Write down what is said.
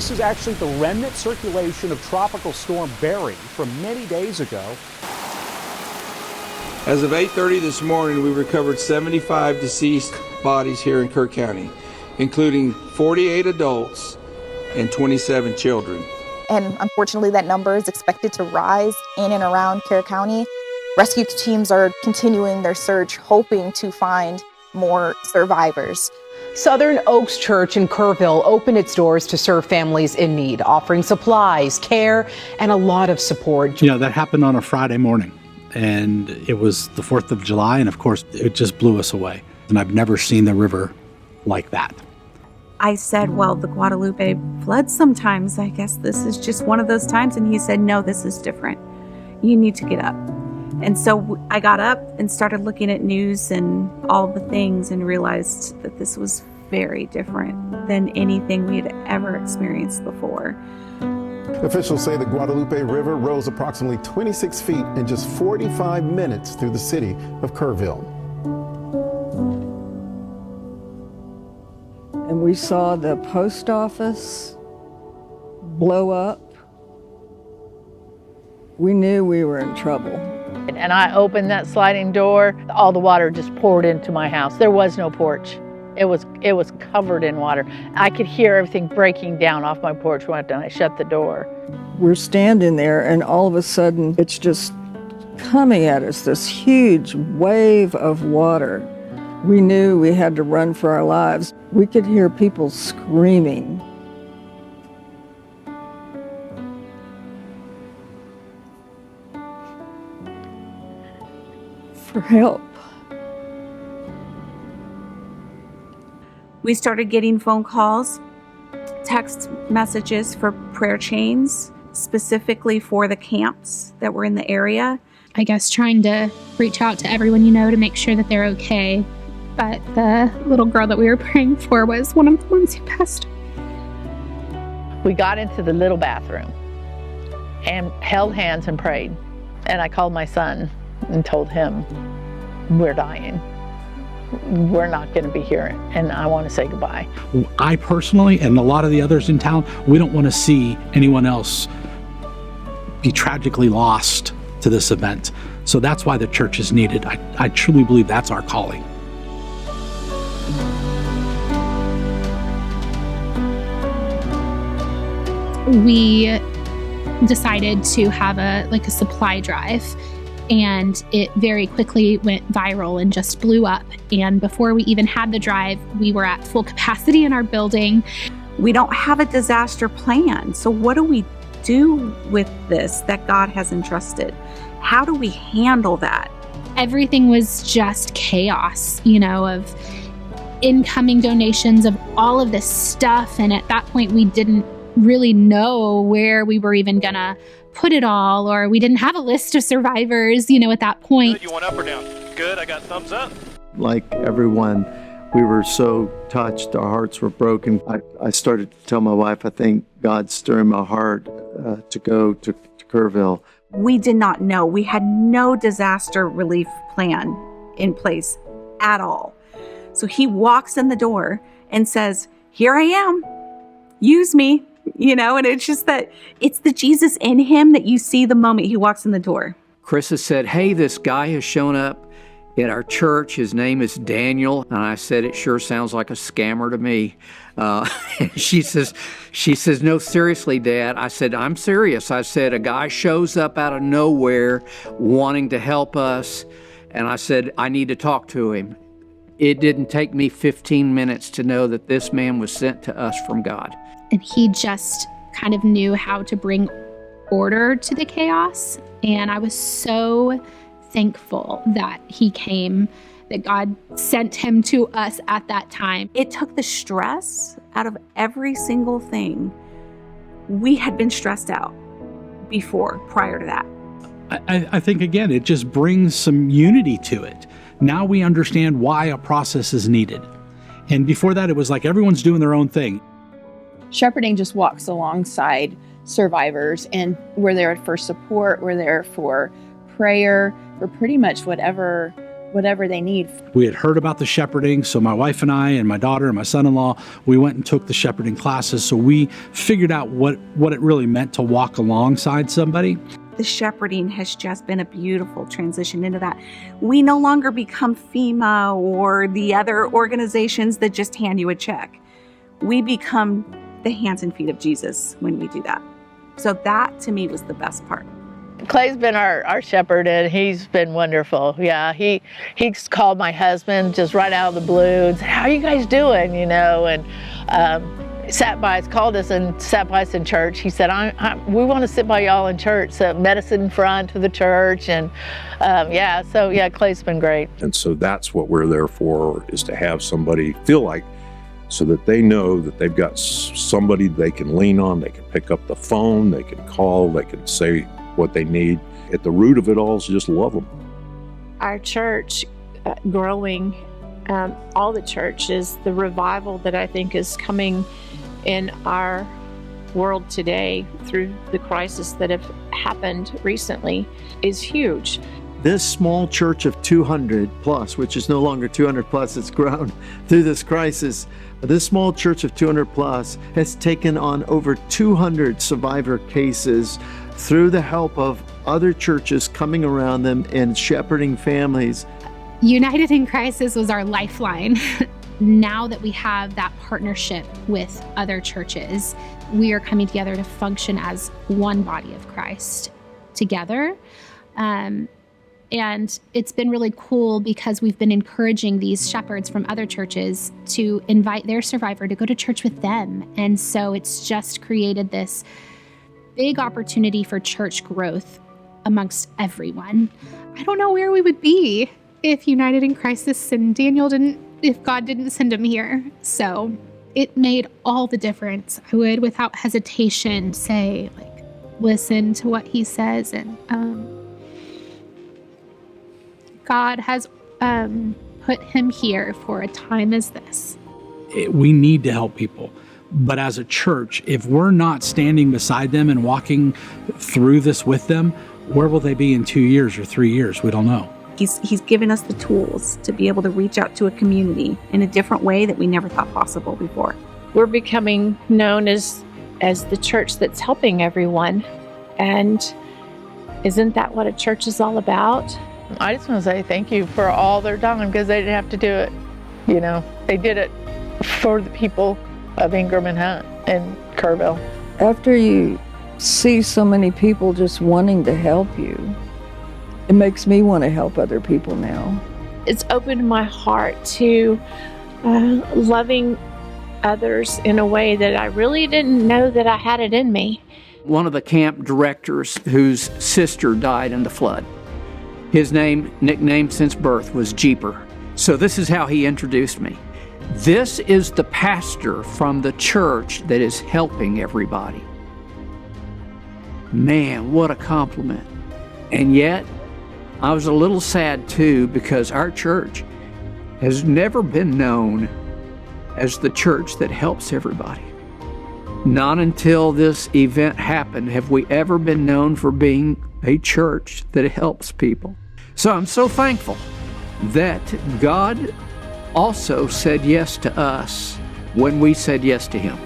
This is actually the remnant circulation of Tropical Storm Barry from many days ago. As of 8:30 this morning, we recovered 75 deceased bodies here in Kerr County, including 48 adults and 27 children. And unfortunately, that number is expected to rise in and around Kerr County. Rescue teams are continuing their search, hoping to find more survivors. Southern Oaks Church in Kerrville opened its doors to serve families in need, offering supplies, care, and a lot of support. You know, that happened on a Friday morning, and it was the 4th of July, and of course, it just blew us away. And I've never seen the river like that. I said, well, the Guadalupe floods sometimes. I guess this is just one of those times. And he said, no, this is different. You need to get up. And so I got up and started looking at news and all the things and realized that this was very different than anything we had ever experienced before. Officials say the Guadalupe River rose approximately 26 feet in just 45 minutes through the city of Kerrville. And we saw the post office blow up. We knew we were in trouble. And I opened that sliding door, all the water just poured into my house. There was no porch. It was covered in water. I could hear everything breaking down off my porch when I shut the door. We're standing there and all of a sudden it's just coming at us, this huge wave of water. We knew we had to run for our lives. We could hear people screaming. For help. We started getting phone calls, text messages for prayer chains, specifically for the camps that were in the area. I guess trying to reach out to everyone you know to make sure that they're okay. But the little girl that we were praying for was one of the ones who passed. We got into the little bathroom and held hands and prayed. And I called my son and told him, we're dying. We're not going to be here, and I want to say goodbye. I personally, and a lot of the others in town, we don't want to see anyone else be tragically lost to this event. So that's why the church is needed. I truly believe that's our calling. We decided to have a supply drive, and it very quickly went viral and just blew up. And before we even had the drive, we were at full capacity in our building. We don't have a disaster plan. So what do we do with this that God has entrusted? How do we handle that? Everything was just chaos, of incoming donations of all of this stuff. And at that point, we didn't really know where we were even gonna put it all, or we didn't have a list of survivors, at that point. Good, you want up or down? Good, I got thumbs up. Like everyone, we were so touched, our hearts were broken. I started to tell my wife, I think God's stirring my heart to go to Kerrville. We did not know. We had no disaster relief plan in place at all. So he walks in the door and says, here I am, use me. And it's just that it's the Jesus in him that you see the moment he walks in the door. Chris has said, hey, this guy has shown up in our church. His name is Daniel. And I said, it sure sounds like a scammer to me. She says, no, seriously, Dad. I said, I'm serious. I said, a guy shows up out of nowhere wanting to help us. And I said, I need to talk to him. It didn't take me 15 minutes to know that this man was sent to us from God. And he just kind of knew how to bring order to the chaos. And I was so thankful that he came, that God sent him to us at that time. It took the stress out of every single thing. We had been stressed out before, prior to that. I think, again, it just brings some unity to it. Now we understand why a process is needed. And before that, it was like everyone's doing their own thing. Shepherding just walks alongside survivors, and we're there for support, we're there for prayer, for pretty much whatever whatever they need. We had heard about the shepherding, so my wife and I and my daughter and my son-in-law, we went and took the shepherding classes, so we figured out what it really meant to walk alongside somebody. The shepherding has just been a beautiful transition into that. We no longer become FEMA or the other organizations that just hand you a check. We become the hands and feet of Jesus when we do that. So that, to me, was the best part. Clay's been our shepherd, and he's been wonderful. Yeah, he's called my husband just right out of the blue and said, "How are you guys doing?" You know, and called us and sat by us in church. He said, "We want to sit by y'all in church." So met us in front of the church, and Clay's been great. And so that's what we're there for, is to have somebody feel like, so that they know that they've got somebody they can lean on, they can pick up the phone, they can call, they can say what they need. At the root of it all is just love them. Our church growing, all the churches, the revival that I think is coming in our world today through the crisis that have happened recently is huge. This small church of 200 plus, which is no longer 200 plus, it's grown through this crisis. This small church of 200 plus has taken on over 200 survivor cases through the help of other churches coming around them and shepherding families. United in Crisis was our lifeline. Now that we have that partnership with other churches, we are coming together to function as one body of Christ together. And it's been really cool because we've been encouraging these shepherds from other churches to invite their survivor to go to church with them. And so it's just created this big opportunity for church growth amongst everyone. I don't know where we would be if United in Crisis and if God didn't send him here. So it made all the difference. I would, without hesitation, say, listen to what he says. And God has put him here for a time as this. We need to help people. But as a church, if we're not standing beside them and walking through this with them, where will they be in 2 years or 3 years? We don't know. He's given us the tools to be able to reach out to a community in a different way that we never thought possible before. We're becoming known as the church that's helping everyone. And isn't that what a church is all about? I just want to say thank you for all their time, because they didn't have to do it. You know, they did it for the people of Ingram and Hunt and Kerrville. After you see so many people just wanting to help you, it makes me want to help other people now. It's opened my heart to loving others in a way that I really didn't know that I had it in me. One of the camp directors whose sister died in the flood, his nickname since birth was Jeeper. So this is how he introduced me. This is the pastor from the church that is helping everybody. Man, what a compliment. And yet, I was a little sad too, because our church has never been known as the church that helps everybody. Not until this event happened have we ever been known for being a church that helps people. So I'm so thankful that God also said yes to us when we said yes to him.